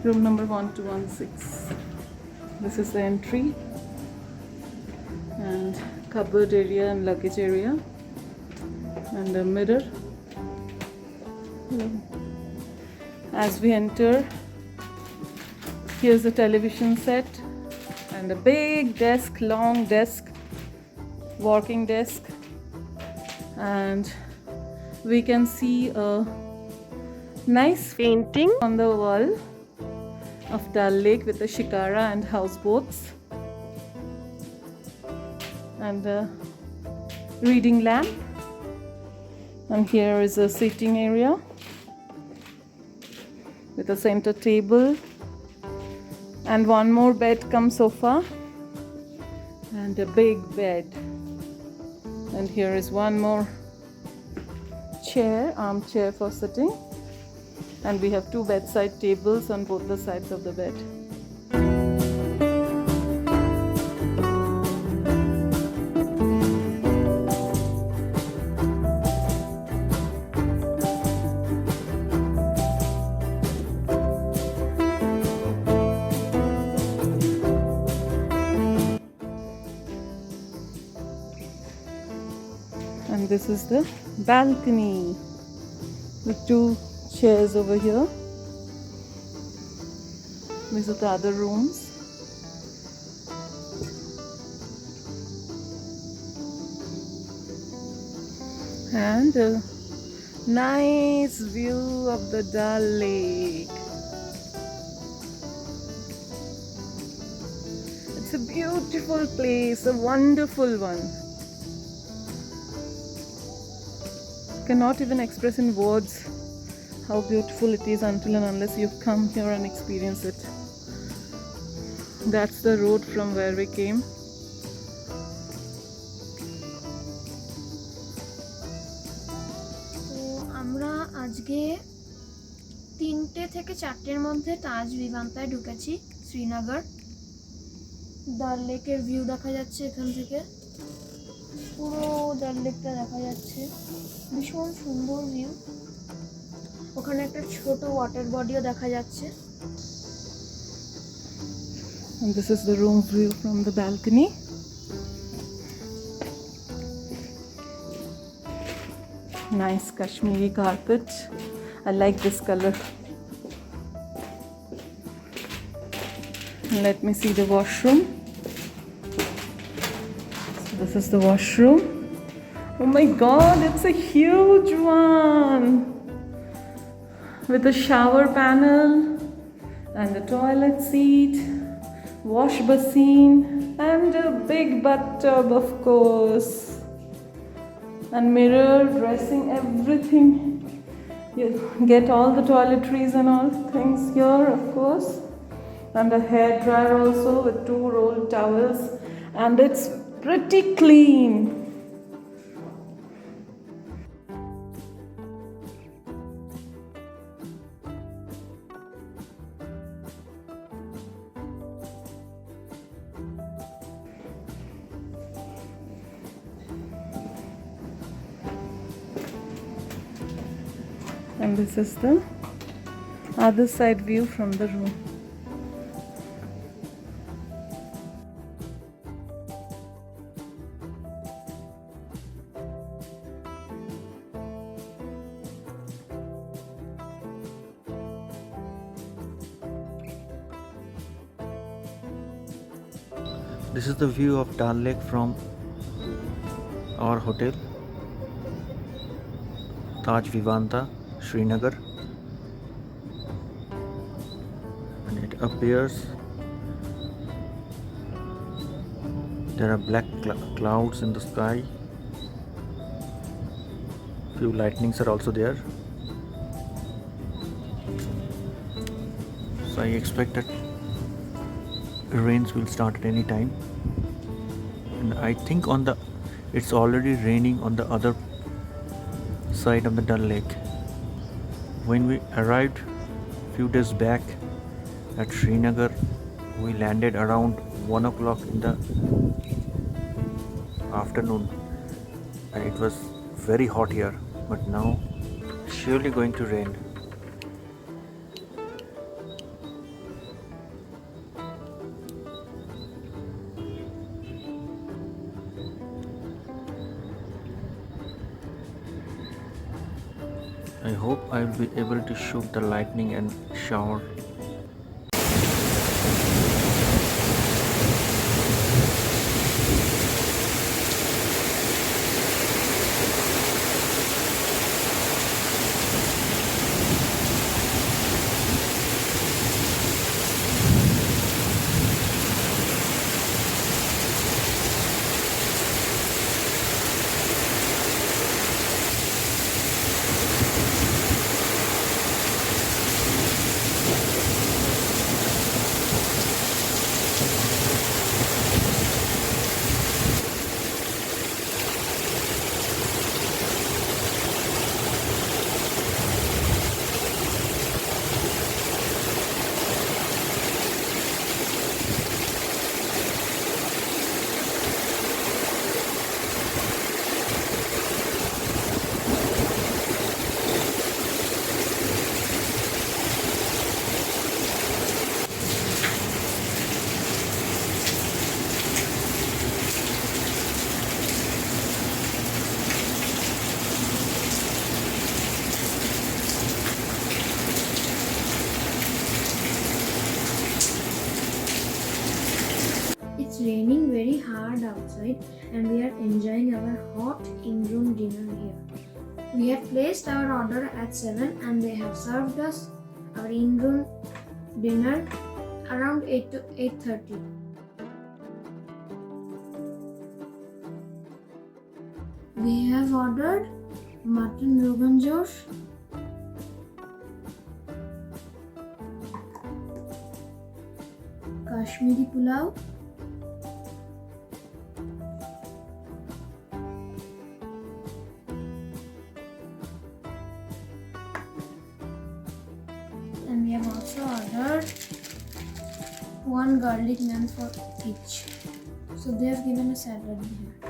Room number 1216. This is the entry and cupboard area and luggage area and a mirror. As we enter, here's a television set and a big desk, long desk, working desk, and we can see a nice painting on the wall of Dal Lake with a shikara and houseboats and a reading lamp. And here is a sitting area with a center table and one more bed cum sofa and a big bed. And here is one more chair, armchair for sitting. And we have two bedside tables on both the sides of the bed. And this is the balcony with two chairs over here. These are the other rooms. And a nice view of the Dal Lake. It's a beautiful place, a wonderful one. Cannot even express in words how beautiful it is until and unless you come here and experience it. That's the road from where we came. তো আমরা আজকে 3টে থেকে 4টের মধ্যে তাজ ভিভান্তায় ঢুকেছি শ্রীনগর। ডাল লেকের view দেখা যাচ্ছে এখান থেকে, পুরো ডাল লেকটা দেখা যাচ্ছে, ভীষণ সুন্দর ভিউ। ওখানে একটা ছোট ওয়াটার বডিও দেখা যাচ্ছে। And this is the room view from the balcony. Nice Kashmiri carpet. I like this color. Let me see the washroom. So this is the washroom. Oh my god, it's a huge one! With a shower panel and a toilet seat, wash basin and a big bathtub, of course, and mirror, dressing, everything. You get all the toiletries and all things here, of course, and a hair dryer also with 2 rolled towels, and it's pretty clean. And this is the other side view from the room. This is the view of Dal Lake from our hotel, Taj Vivanta, Srinagar, and it appears there are black clouds in the sky. Few lightnings are also there, so I expect that rains will start at any time. And I think it's already raining on the other side of the Dal Lake. When we arrived few days back at Srinagar, we landed around 1 o'clock in the afternoon and it was very hot here, but now surely going to rain. hope I will be able to shoot the lightning and shower. It's raining very hard outside and we are enjoying our hot in-room dinner here. We have placed our order at 7 and they have served us our in-room dinner around 8 to 8:30. We have ordered mutton rogan josh, Kashmiri pulao, and we have also ordered one garlic naan for each. So they have given a salad here.